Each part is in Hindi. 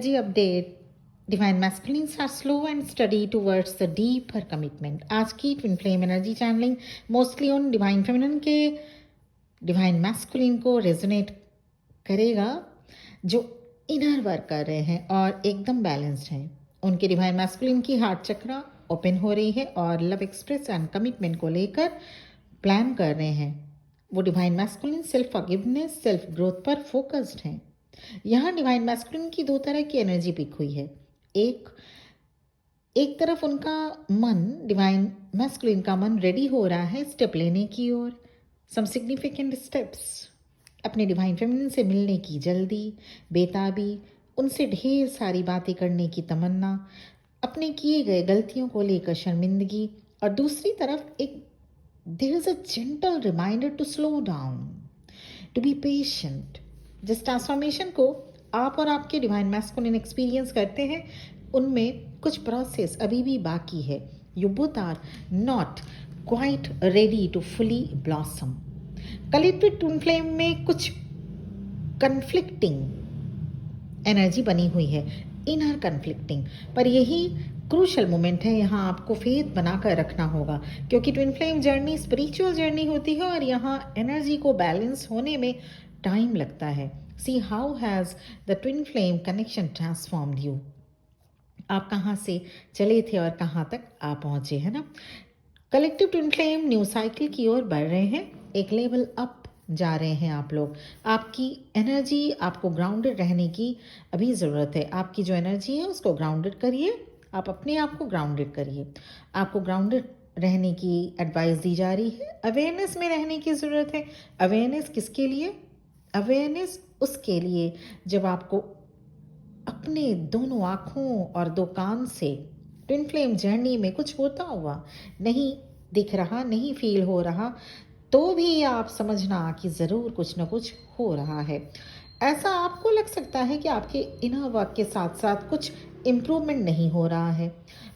energy update. Divine masculines are slow and steady towards the deeper commitment. आज की twin flame energy channeling mostly उन डिवाइन फेमिनिन के डिवाइन मैस्कुलिन को रेजोनेट करेगा जो इनर वर्क कर रहे हैं और एकदम बैलेंस्ड हैं. उनके डिवाइन मैस्कुलिन की हार्ट चक्रा ओपन हो रही है और लव एक्सप्रेस एंड कमिटमेंट को लेकर प्लान कर रहे हैं. वो divine masculine self forgiveness, self growth पर फोकस्ड हैं. यहाँ डिवाइन मैस्कुलिन की दो तरह की एनर्जी पिक हुई है. एक तरफ उनका मन, डिवाइन मैस्कुलिन का मन रेडी हो रहा है स्टेप लेने की ओर. Some significant steps. अपने डिवाइन फेमिनिन से मिलने की जल्दी, बेताबी, उनसे ढेर सारी बातें करने की तमन्ना, अपने किए गए गलतियों को लेकर शर्मिंदगी. और दूसरी तरफ एक there is a gentle reminder to slow down, to be patient. जिस ट्रांसफॉर्मेशन को आप और आपके डिवाइन मैस्कुलिन एक्सपीरियंस करते हैं उनमें कुछ प्रोसेस अभी भी बाकी है. You both are not quite ready to fully blossom. Collective twin flame में कुछ कन्फ्लिक्टिंग एनर्जी बनी हुई है, इनर कन्फ्लिक्टिंग. पर यही क्रूशल मोमेंट है. यहाँ आपको फेथ बनाकर रखना होगा क्योंकि twin flame journey spiritual journey होती है और यहाँ एनर्जी को बैलेंस होने में टाइम लगता है. See how has the twin flame connection transformed you. आप कहाँ से चले थे और कहाँ तक आप पहुँचे, है ना. Collective twin flame new cycle की ओर बढ़ रहे हैं. एक लेवल अप जा रहे हैं आप लोग. आपकी एनर्जी, आपको ग्राउंडेड रहने की अभी ज़रूरत है. आपकी जो एनर्जी है उसको ग्राउंडेड करिए. आप अपने आप को ग्राउंडेड करिए. आपको ग्राउंडेड रहने की एडवाइस दी जा रही है. अवेयरनेस में रहने की ज़रूरत है. अवेयरनेस किसके लिए? अवेयरनेस उसके लिए जब आपको अपने दोनों आँखों और दो कान से ट्विन फ्लेम जर्नी में कुछ होता हुआ नहीं दिख रहा, नहीं फील हो रहा, तो भी आप समझना कि ज़रूर कुछ न कुछ हो रहा है. ऐसा आपको लग सकता है कि आपके इनर वर्क के साथ साथ कुछ इम्प्रूवमेंट नहीं हो रहा है.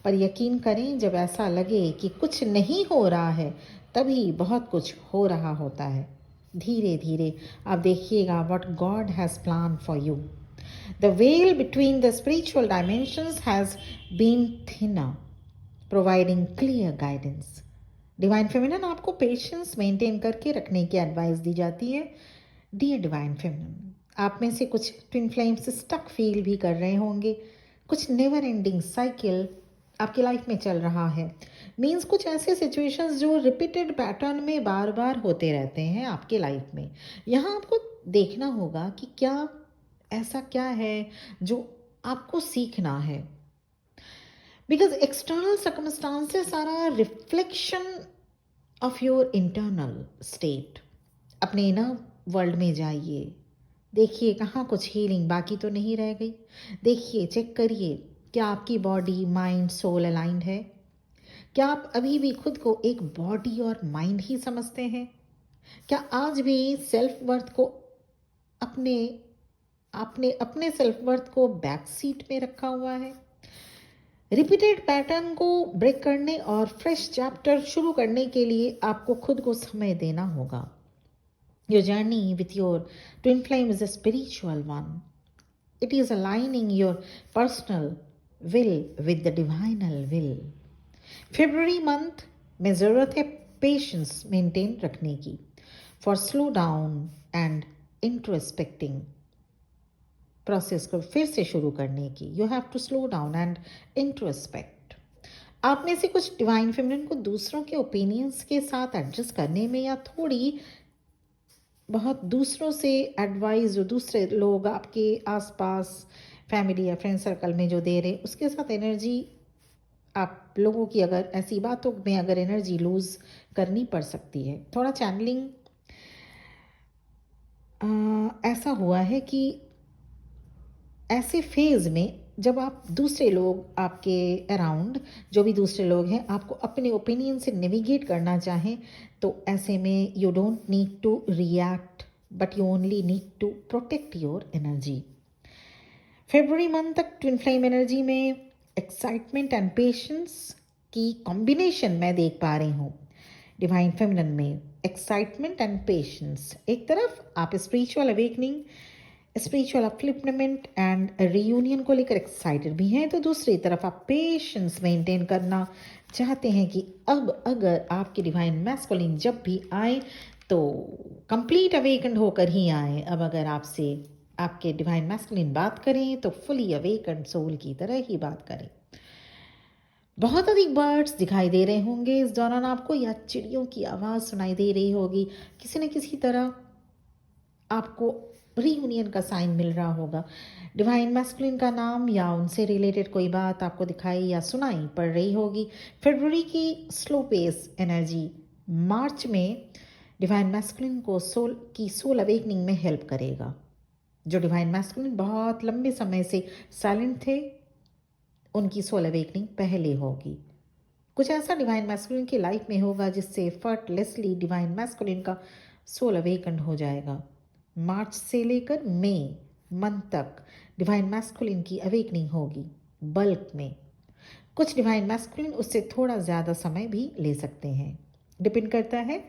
पर यकीन करें, जब ऐसा लगे कि कुछ नहीं हो रहा है तभी बहुत कुछ हो रहा होता है. धीरे धीरे आप देखिएगा what God has plan for you. The veil between the spiritual dimensions has been thinner, providing clear guidance. Divine feminine आपको पेशेंस मेंटेन करके रखने की एडवाइस दी जाती है. डियर डिवाइन फेमिनिन, आप में से कुछ ट्विन फ्लेम्स स्टक फील भी कर रहे होंगे. कुछ नेवर एंडिंग साइकिल आपकी लाइफ में चल रहा है. मीन्स कुछ ऐसे सिचुएशंस जो रिपीटेड पैटर्न में बार बार होते रहते हैं आपके लाइफ में. यहाँ आपको देखना होगा कि क्या ऐसा क्या है जो आपको सीखना है. Because external circumstances are a reflection of your internal state. अपने इनर वर्ल्ड में जाइए. देखिए कहाँ कुछ हीलिंग बाकी तो नहीं रह गई. देखिए, चेक करिए क्या आपकी बॉडी, माइंड, सोल अलाइंड है. क्या आप अभी भी खुद को एक बॉडी और माइंड ही समझते हैं? क्या आज भी सेल्फ वर्थ को अपने आपने अपने सेल्फ वर्थ को बैक सीट में रखा हुआ है? रिपीटेड पैटर्न को ब्रेक करने और फ्रेश चैप्टर शुरू करने के लिए आपको खुद को समय देना होगा. Your journey with your twin flame is a spiritual one. It is aligning your personal will with the divinal will. February month में ज़रूरत है पेशेंस मेंटेन रखने की, for slow down and introspecting process को फिर से शुरू करने की. You have to slow down and introspect. आप में से कुछ डिवाइन फेमिनिन को दूसरों के ओपिनियंस के साथ एडजस्ट करने में या थोड़ी बहुत दूसरों से एडवाइस, जो दूसरे लोग आपके आसपास फैमिली या फ्रेंड सर्कल में जो दे रहे, उसके साथ एनर्जी आप लोगों की अगर ऐसी बातों में अगर एनर्जी लूज़ करनी पड़ सकती है. थोड़ा चैनलिंग ऐसा हुआ है कि ऐसे फेज़ में जब आप दूसरे लोग आपके अराउंड, जो भी दूसरे लोग हैं, आपको अपने ओपिनियन से नेविगेट करना चाहें, तो ऐसे में you don't need to react but you only need to protect your energy. फरवरी मंथ तक ट्विन फ्लेम एनर्जी में एक्साइटमेंट एंड पेशेंस की कॉम्बिनेशन मैं देख पा रही हूँ. डिवाइन फेमिनिन में एक्साइटमेंट एंड पेशेंस. एक तरफ आप spiritual awakening spiritual upliftment and reunion को लेकर एक्साइटेड भी हैं, तो दूसरी तरफ आप पेशेंस मेंटेन करना चाहते हैं कि अब अगर आपकी डिवाइन मैस्कुलिन जब भी आए तो कंप्लीट अवेकन्ड होकर ही आए। अब अगर आपसे आपके डिवाइन मैस्कुलिन बात करें तो फुली अवेकन्ड सोल की तरह ही बात करें। बहुत अधिक बर्ड्स दिखाई दे रहे होंगे इस दौरान आपको, या चिड़ियों की आवाज़ सुनाई दे रही होगी। किसी न किसी तरह आपको रीयूनियन का साइन मिल रहा होगा। डिवाइन मैस्कुलिन का नाम या उनसे रिलेटेड कोई बात आपको दिखाई या सुनाई पड़ रही होगी। फरवरी की स्लो पेस एनर्जी मार्च में डिवाइन मैस्कुलिन को सोल अवेकनिंग में हेल्प करेगा। जो डिवाइन मैस्कुलिन बहुत लंबे समय से साइलेंट थे, उनकी सोल अवेकनिंग पहले होगी। कुछ ऐसा डिवाइन मैस्कुलिन की लाइफ में होगा जिससे एफर्टलेसली डिवाइन मैस्कुलिन का सोल अवेकन हो जाएगा। मार्च से लेकर मई मंथ तक डिवाइन मैस्कुलिन की अवेकनिंग होगी बल्क में। कुछ डिवाइन मैस्कुलिन उससे थोड़ा ज़्यादा समय भी ले सकते हैं, डिपेंड करता है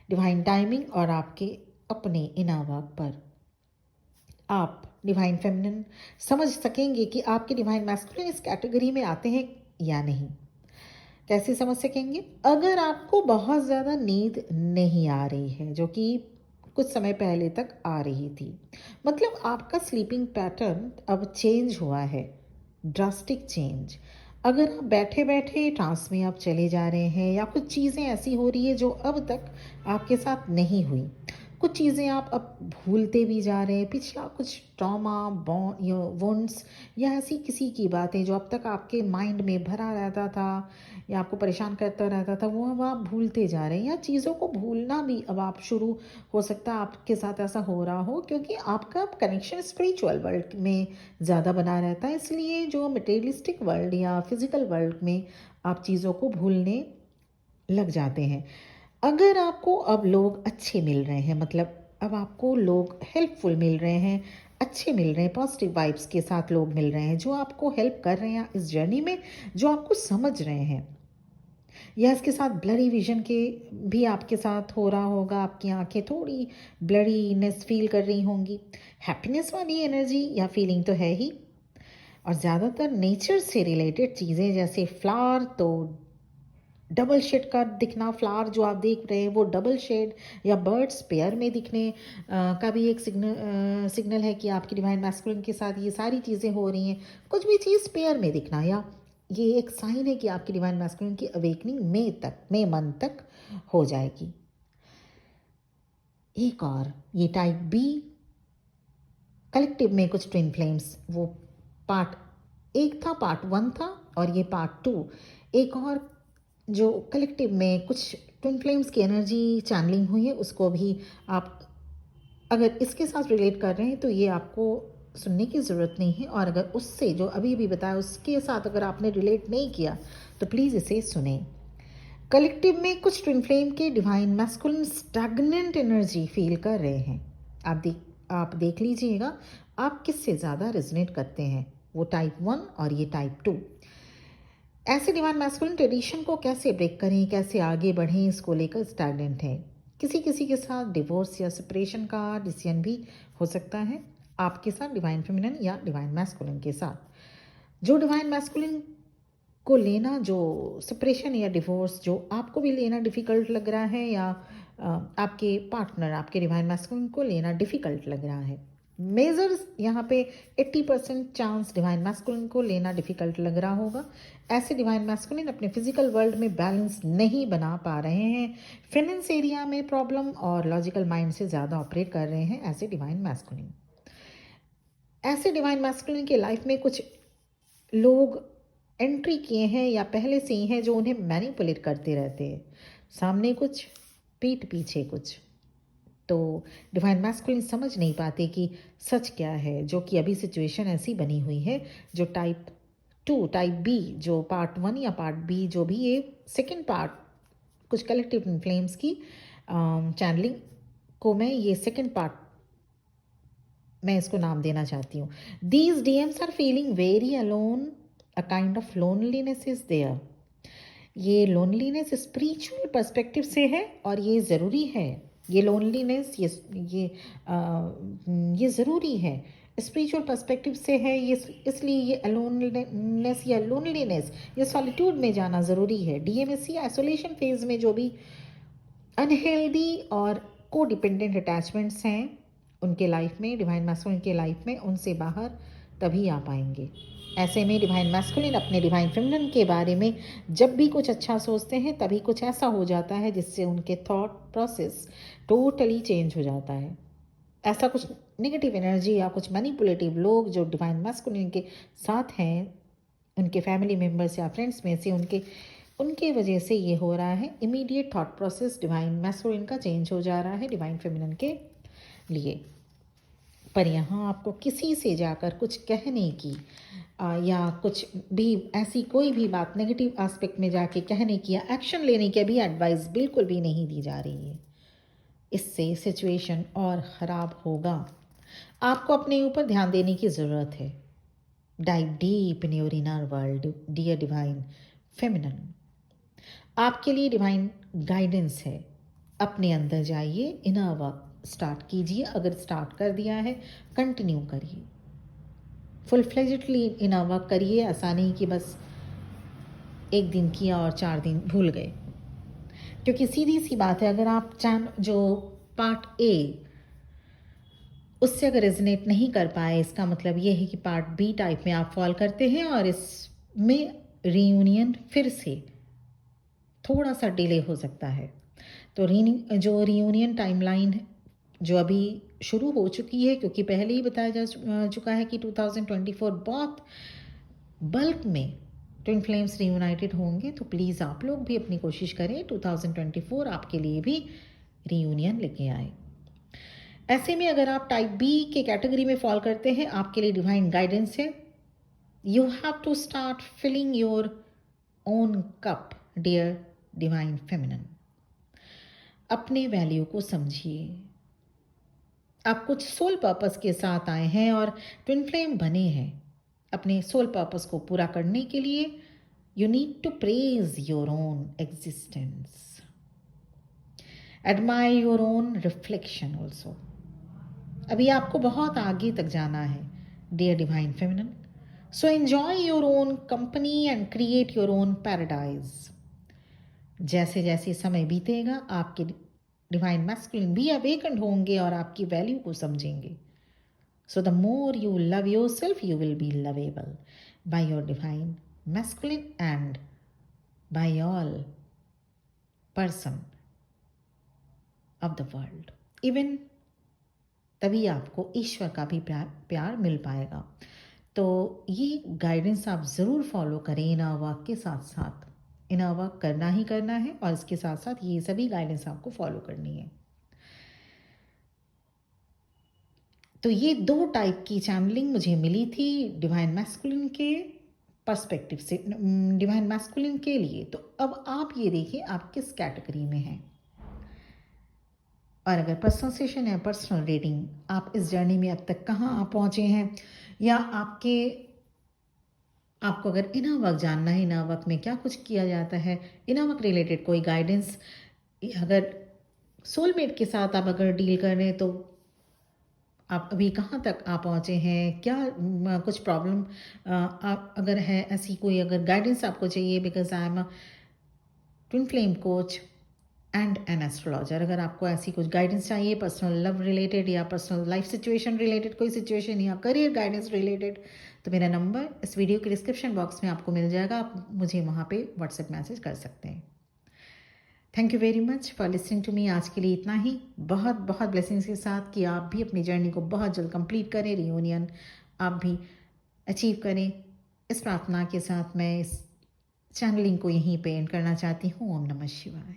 डिवाइन टाइमिंग और आपके अपने इनर वर्क पर। आप डिवाइन फेमिनिन समझ सकेंगे कि आपके डिवाइन मैस्कुलिन इस कैटेगरी में आते हैं या नहीं। कैसे समझ सकेंगे? अगर आपको बहुत ज़्यादा नींद नहीं आ रही है, जो कि कुछ समय पहले तक आ रही थी, मतलब आपका स्लीपिंग पैटर्न अब चेंज हुआ है, ड्रास्टिक चेंज। अगर आप बैठे बैठे ट्रांस में आप चले जा रहे हैं, या कुछ चीज़ें ऐसी हो रही है जो अब तक आपके साथ नहीं हुई, कुछ चीज़ें आप अब भूलते भी जा रहे हैं, पिछला कुछ ट्रॉमा वुंड्स या ऐसी किसी की बातें जो अब तक आपके माइंड में भरा रहता था या आपको परेशान करता रहता था, वो अब आप भूलते जा रहे हैं। या चीज़ों को भूलना भी अब आप शुरू, हो सकता है आपके साथ ऐसा हो रहा हो, क्योंकि आपका कनेक्शन स्पिरिचुअल वर्ल्ड में ज़्यादा बना रहता है, इसलिए जो मटेरियलिस्टिक वर्ल्ड या फिजिकल वर्ल्ड में आप चीज़ों को भूलने लग जाते हैं। अगर आपको अब लोग अच्छे मिल रहे हैं, मतलब अब आपको लोग हेल्पफुल मिल रहे हैं, अच्छे मिल रहे हैं, पॉजिटिव वाइब्स के साथ लोग मिल रहे हैं जो आपको हेल्प कर रहे हैं इस जर्नी में, जो आपको समझ रहे हैं, या इसके साथ ब्लरी विजन के भी आपके साथ हो रहा होगा, आपकी आंखें थोड़ी ब्लरीनेस फील कर रही होंगी। हैप्पीनेस वाली एनर्जी या फीलिंग तो है ही, और ज़्यादातर नेचर से रिलेटेड चीज़ें जैसे फ्लावर, तो डबल शेड का दिखना, फ्लावर जो आप देख रहे हैं वो डबल शेड या बर्ड्स पेयर में दिखने का भी एक सिग्नल है कि आपकी डिवाइन मैस्कुलिन के साथ ये सारी चीज़ें हो रही हैं। कुछ भी चीज़ पेयर में दिखना, या ये एक साइन है कि आपकी डिवाइन मैस्कुलिन की अवेकनिंग मई मंथ तक हो जाएगी। एक और ये टाइप बी कलेक्टिव में कुछ ट्विन फ्लेम्स, वो पार्ट एक था, पार्ट 1 था, और ये पार्ट 2 एक और जो कलेक्टिव में कुछ ट्विन फ्लेम्स की एनर्जी चैनलिंग हुई है, उसको भी आप अगर इसके साथ रिलेट कर रहे हैं तो ये आपको सुनने की ज़रूरत नहीं है, और अगर उससे जो अभी भी बताया उसके साथ अगर आपने रिलेट नहीं किया तो प्लीज़ इसे सुने। कलेक्टिव में कुछ ट्विन फ्लेम के divine masculine stagnant energy feel कर रहे हैं। आप देख लीजिएगा आप किससे ज़्यादा रेजोनेट करते हैं, वो टाइप 1 और ये टाइप 2। ऐसे डिवाइन मैस्कुलिन ट्रेडिशन को कैसे ब्रेक करें, कैसे आगे बढ़ें, इसको लेकर स्टैग्नेंट है। किसी किसी के साथ डिवोर्स या सेपरेशन का डिसीजन भी हो सकता है, आपके साथ डिवाइन फेमिनिन या डिवाइन मैस्कुलिन के साथ। जो डिवाइन मैस्कुलिन को लेना, जो सेपरेशन या डिवोर्स जो आपको भी लेना डिफ़िकल्ट लग रहा है, या आपके पार्टनर आपके डिवाइन मैस्कुलिन को लेना डिफ़िकल्ट लग रहा है, मेजर्स यहाँ पे 80% चांस डिवाइन मैस्कुलिन को लेना डिफ़िकल्ट लग रहा होगा। ऐसे डिवाइन मैस्कुलिन अपने फिजिकल वर्ल्ड में बैलेंस नहीं बना पा रहे हैं, फाइनेंस एरिया में प्रॉब्लम और लॉजिकल माइंड से ज़्यादा ऑपरेट कर रहे हैं ऐसे डिवाइन मैस्कुलिन। ऐसे डिवाइन मैस्कुलिन के लाइफ में कुछ लोग एंट्री किए हैं या पहले से ही हैं जो उन्हें मैनिपुलेट करते रहते हैं, सामने कुछ पीठ पीछे कुछ। तो डिवाइन मैस्कुलिन समझ नहीं पाते कि सच क्या है, जो कि अभी सिचुएशन ऐसी बनी हुई है। जो टाइप 2 टाइप बी जो पार्ट 1 या पार्ट बी जो भी ये सेकंड पार्ट कुछ कलेक्टिव फ्लेम्स की चैनलिंग को मैं ये सेकंड पार्ट मैं इसको नाम देना चाहती हूँ। These DMs are feeling very alone, a kind of loneliness is there. ये लोनलीनेस स्पिरिचुअल पर्सपेक्टिव से है और ये ज़रूरी है। ये लोनलीनेस ये ज़रूरी है, स्पिरिचुअल पर्सपेक्टिव से है ये, इसलिए ये अलोननेस या लोनलीनेस या सॉलिट्यूड में जाना ज़रूरी है। डीएमएससी आइसोलेशन फेज में जो भी अनहेल्दी और को डिपेंडेंट अटैचमेंट्स हैं उनके लाइफ में, डिवाइन मैस्कुलिन के लाइफ में, उनसे बाहर तभी आ पाएंगे। ऐसे में डिवाइन मैस्कुलिन अपने डिवाइन फेमिनिन के बारे में जब भी कुछ अच्छा सोचते हैं तभी कुछ ऐसा हो जाता है जिससे उनके थॉट प्रोसेस टोटली चेंज हो जाता है। ऐसा कुछ नेगेटिव एनर्जी या कुछ मैनिपुलेटिव लोग जो डिवाइन मैस्कुलिन के साथ हैं, उनके फैमिली मेम्बर्स या फ्रेंड्स में से, उनके वजह से ये हो रहा है। Immediate thought process divine masculine का चेंज हो जा रहा है डिवाइन फेमिनिन के लिए। पर यहाँ आपको किसी से जाकर कुछ कहने की या कुछ भी ऐसी कोई भी बात नेगेटिव एस्पेक्ट में जाके कहने की या एक्शन लेने की भी एडवाइस बिल्कुल भी नहीं दी जा रही है। इससे सिचुएशन और ख़राब होगा। आपको अपने ऊपर ध्यान देने की ज़रूरत है। Dive deep in your inner world dear divine feminine. आपके लिए डिवाइन गाइडेंस है। अपने अंदर जाइए, इनर वर्क स्टार्ट कीजिए। अगर स्टार्ट कर दिया है कंटिन्यू करिए, फुल फ्लेजेडली इनर वर्क करिए। ऐसा नहीं कि बस एक दिन किया और 4 दिन भूल गए, क्योंकि सीधी सी बात है, अगर आप जो पार्ट ए उससे अगर रेजोनेट नहीं कर पाए, इसका मतलब ये है कि पार्ट बी टाइप में आप फॉल करते हैं और इसमें रीयूनियन फिर से थोड़ा सा डिले हो सकता है। तो जो रीयूनियन टाइमलाइन जो अभी शुरू हो चुकी है, क्योंकि पहले ही बताया जा चुका है कि 2024 बहुत बल्क में ट्विन फ्लेम्स रीयूनाइटेड होंगे, तो प्लीज़ आप लोग भी अपनी कोशिश करें 2024 आपके लिए भी रीयूनियन लेके आए। ऐसे में अगर आप टाइप बी के कैटेगरी में फॉल करते हैं, आपके लिए डिवाइन गाइडेंस है। You have to start filling your own cup dear divine feminine. अपने वैल्यू को समझिए। आप कुछ सोल पर्पस के साथ आए हैं और ट्विन फ्लेम बने हैं। अपने सोल पर्पस को पूरा करने के लिए you need to praise your own existence, admire your own reflection also. अभी आपको बहुत आगे तक जाना है dear divine feminine. So enjoy your own company and create your own paradise. जैसे जैसे समय बीतेगा आपके डिवाइन मैस्कुलिन भी अवेकन्ड होंगे और आपकी वैल्यू को समझेंगे। So the more you love your self, you will be lovable by your divine masculine and by all person of the world. Even तभी आपको ईश्वर का भी प्यार मिल पाएगा। तो ये गाइडेंस आप ज़रूर फॉलो करें। इनर वर्क के साथ साथ इनर वर्क करना ही करना है और इसके साथ साथ ये सभी गाइडेंस आपको फॉलो करनी है। तो ये 2 टाइप की चैनलिंग मुझे मिली थी डिवाइन मैस्कुलिन के पर्सपेक्टिव से, डिवाइन मैस्कुलिन के लिए। तो अब आप ये देखिए आप किस कैटेगरी में हैं। और अगर पर्सनल सेशन या पर्सनल रीडिंग, आप इस जर्नी में अब तक कहाँ आप पहुँचे हैं, या आपको अगर इनर वर्क जानना है, इनर वर्क में क्या कुछ किया जाता है, इनर वर्क रिलेटेड कोई गाइडेंस, अगर सोलमेट के साथ आप अगर डील कर रहे हैं तो आप अभी कहाँ तक आप पहुँचे हैं, क्या कुछ प्रॉब्लम आप अगर है ऐसी कोई अगर गाइडेंस आपको चाहिए, because I am a twin flame coach and an astrologer. अगर आपको ऐसी कुछ गाइडेंस चाहिए पर्सनल लव रिलेटेड या पर्सनल लाइफ सिचुएशन रिलेटेड कोई सिचुएशन या करियर गाइडेंस रिलेटेड, तो मेरा नंबर इस वीडियो के डिस्क्रिप्शन बॉक्स में आपको मिल जाएगा। आप मुझे वहाँ पे व्हाट्सएप मैसेज कर सकते हैं। Thank you very much for listening to me. आज के लिए इतना ही। बहुत बहुत ब्लेसिंग्स के साथ कि आप भी अपनी जर्नी को बहुत जल्द कंप्लीट करें, रियूनियन आप भी अचीव करें। इस प्रार्थना के साथ मैं इस चैनलिंग को यहीं पे एंड करना चाहती हूँ। ओम नमः शिवाय।